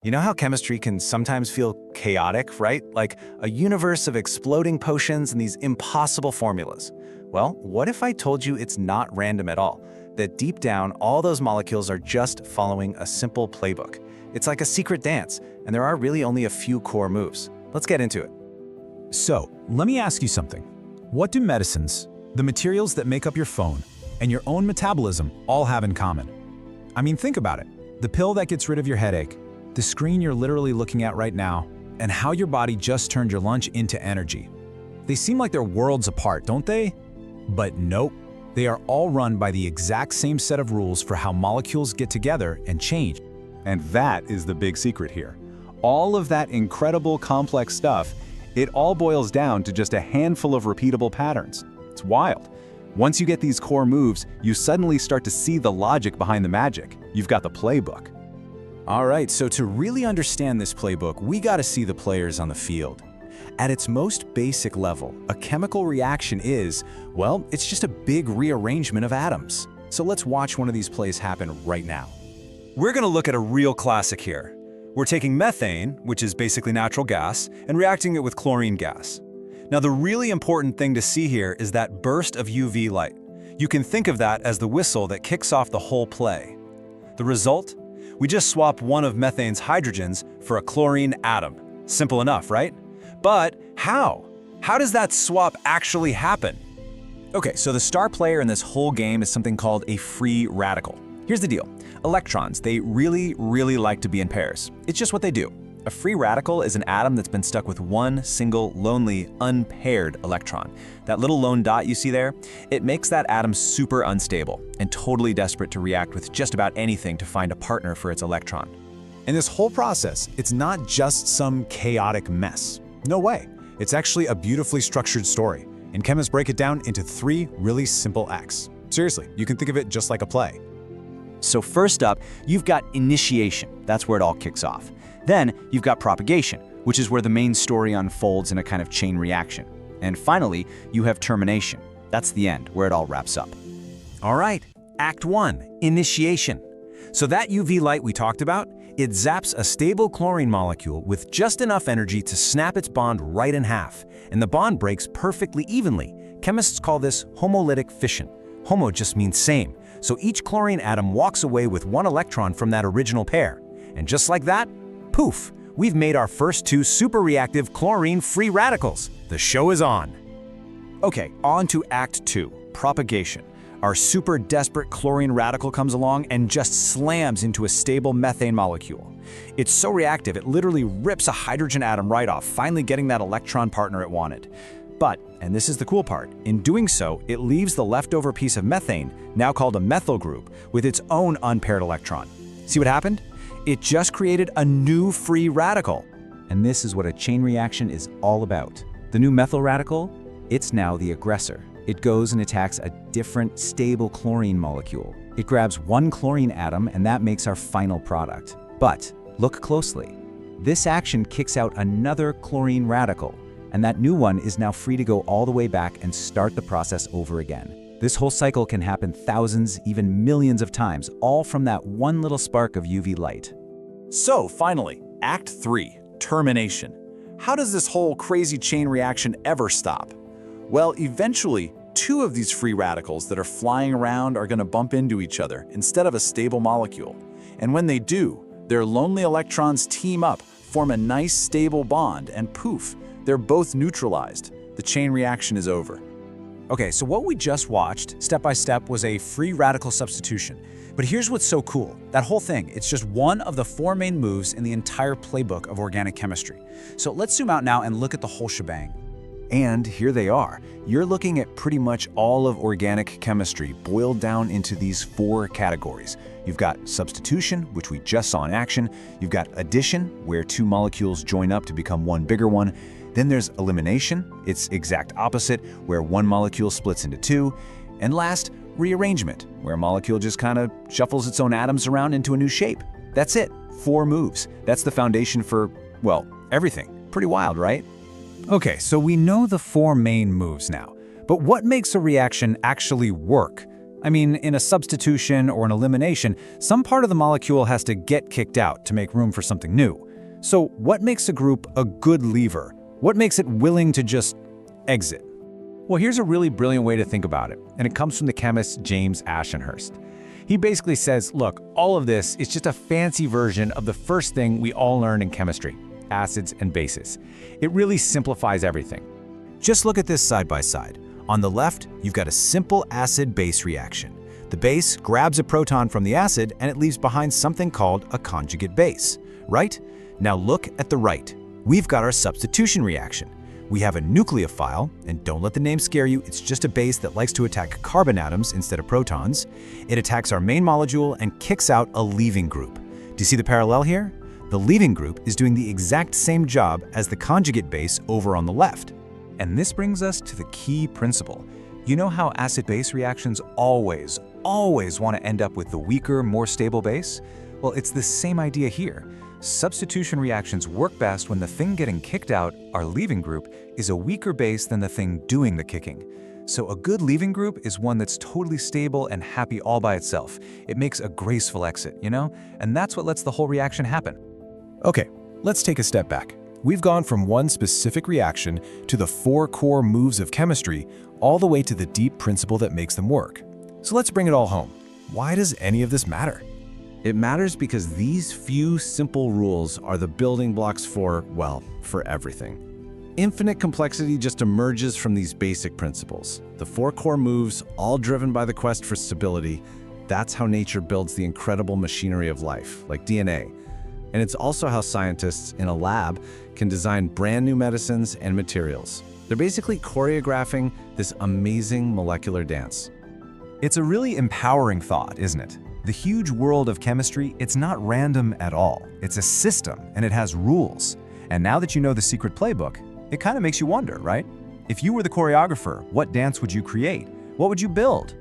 You know how chemistry can sometimes feel chaotic, right? Like a universe of exploding potions and these impossible formulas. Well, what if I told you it's not random at all? That deep down, all those molecules are just following a simple playbook. It's like a secret dance, and there are really only a few core moves. Let's get into it. So, let me ask you something. What do medicines, the materials that make up your phone, and your own metabolism all have in common? I mean, think about it. The pill that gets rid of your headache, the screen you're literally looking at right now, and how your body just turned your lunch into energy. They seem like they're worlds apart, don't they? But nope. They are all run by the exact same set of rules for how molecules get together and change. And that is the big secret here. All of that incredible complex stuff, it all boils down to just a handful of repeatable patterns. It's wild. Once you get these core moves, you suddenly start to see the logic behind the magic. You've got the playbook. All right, so to really understand this playbook, we gotta see the players on the field. At its most basic level, a chemical reaction is, well, it's just a big rearrangement of atoms. So let's watch one of these plays happen right now. We're going to look at a real classic here. We're taking methane, which is basically natural gas, and reacting it with chlorine gas. Now, the really important thing to see here is that burst of UV light. You can think of that as the whistle that kicks off the whole play. The result? We just swap one of methane's hydrogens for a chlorine atom. Simple enough, right? But how? How does that swap actually happen? Okay, so the star player in this whole game is something called a free radical. Here's the deal. Electrons, they really like to be in pairs. It's just what they do. A free radical is an atom that's been stuck with one single, lonely, unpaired electron. That little lone dot you see there, it makes that atom super unstable and totally desperate to react with just about anything to find a partner for its electron. In this whole process, it's not just some chaotic mess. No way. It's actually a beautifully structured story, and chemists break it down into 3 really simple acts. Seriously, you can think of it just like a play. So first up, you've got initiation. That's where it all kicks off. Then you've got propagation, which is where the main story unfolds in a kind of chain reaction. And finally, you have termination. That's the end, where it all wraps up. All right, Act 1, initiation. So that UV light we talked about, it zaps a stable chlorine molecule with just enough energy to snap its bond right in half, and the bond breaks perfectly evenly. Chemists call this homolytic fission. Homo just means same, so each chlorine atom walks away with 1 electron from that original pair. And just like that, poof, we've made our first 2 super-reactive chlorine-free radicals. The show is on. Okay, on to Act 2, propagation. Our super desperate chlorine radical comes along and just slams into a stable methane molecule. It's so reactive, it literally rips a hydrogen atom right off, finally getting that electron partner it wanted. But, and this is the cool part, in doing so, it leaves the leftover piece of methane, now called a methyl group, with its own unpaired electron. See what happened? It just created a new free radical. And this is what a chain reaction is all about. The new methyl radical, it's now the aggressor. It goes and attacks a different, stable chlorine molecule. It grabs 1 chlorine atom, and that makes our final product. But look closely. This action kicks out another chlorine radical, and that new one is now free to go all the way back and start the process over again. This whole cycle can happen thousands, even millions of times, all from that one little spark of UV light. So finally, Act 3, termination. How does this whole crazy chain reaction ever stop? Well, eventually, 2 of these free radicals that are flying around are going to bump into each other instead of a stable molecule. And when they do, their lonely electrons team up, form a nice stable bond, and poof, they're both neutralized. The chain reaction is over. Okay, so what we just watched, step by step, was a free radical substitution. But here's what's so cool. That whole thing, it's just one of the 4 main moves in the entire playbook of organic chemistry. So let's zoom out now and look at the whole shebang. And here they are. You're looking at pretty much all of organic chemistry boiled down into these 4 categories. You've got substitution, which we just saw in action. You've got addition, where 2 molecules join up to become one bigger one. Then there's elimination, its exact opposite, where 1 molecule splits into 2. And last, rearrangement, where a molecule just kind of shuffles its own atoms around into a new shape. That's it, 4 moves. That's the foundation for, well, everything. Pretty wild, right? Okay, so we know the 4 main moves now. But what makes a reaction actually work? I mean, in a substitution or an elimination, some part of the molecule has to get kicked out to make room for something new. So what makes a group a good leaver? What makes it willing to just exit? Well, here's a really brilliant way to think about it, and it comes from the chemist James Ashenhurst. He basically says, look, all of this is just a fancy version of the first thing we all learn in chemistry, acids and bases. It really simplifies everything. Just look at this side by side. On the left, you've got a simple acid-base reaction. The base grabs a proton from the acid and it leaves behind something called a conjugate base, right? Now look at the right. We've got our substitution reaction. We have a nucleophile, and don't let the name scare you, it's just a base that likes to attack carbon atoms instead of protons. It attacks our main molecule and kicks out a leaving group. Do you see the parallel here? The leaving group is doing the exact same job as the conjugate base over on the left. And this brings us to the key principle. You know how acid-base reactions always want to end up with the weaker, more stable base? Well, it's the same idea here. Substitution reactions work best when the thing getting kicked out, our leaving group, is a weaker base than the thing doing the kicking. So a good leaving group is one that's totally stable and happy all by itself. It makes a graceful exit, you know? And that's what lets the whole reaction happen. Okay, let's take a step back. We've gone from one specific reaction to the 4 core moves of chemistry, all the way to the deep principle that makes them work. So let's bring it all home. Why does any of this matter? It matters because these few simple rules are the building blocks for, well, for everything. Infinite complexity just emerges from these basic principles. The 4 core moves, all driven by the quest for stability, that's how nature builds the incredible machinery of life, like DNA. And it's also how scientists in a lab can design brand new medicines and materials. They're basically choreographing this amazing molecular dance. It's a really empowering thought, isn't it? The huge world of chemistry, it's not random at all. It's a system, and it has rules. And now that you know the secret playbook, it kind of makes you wonder, right? If you were the choreographer, what dance would you create? What would you build?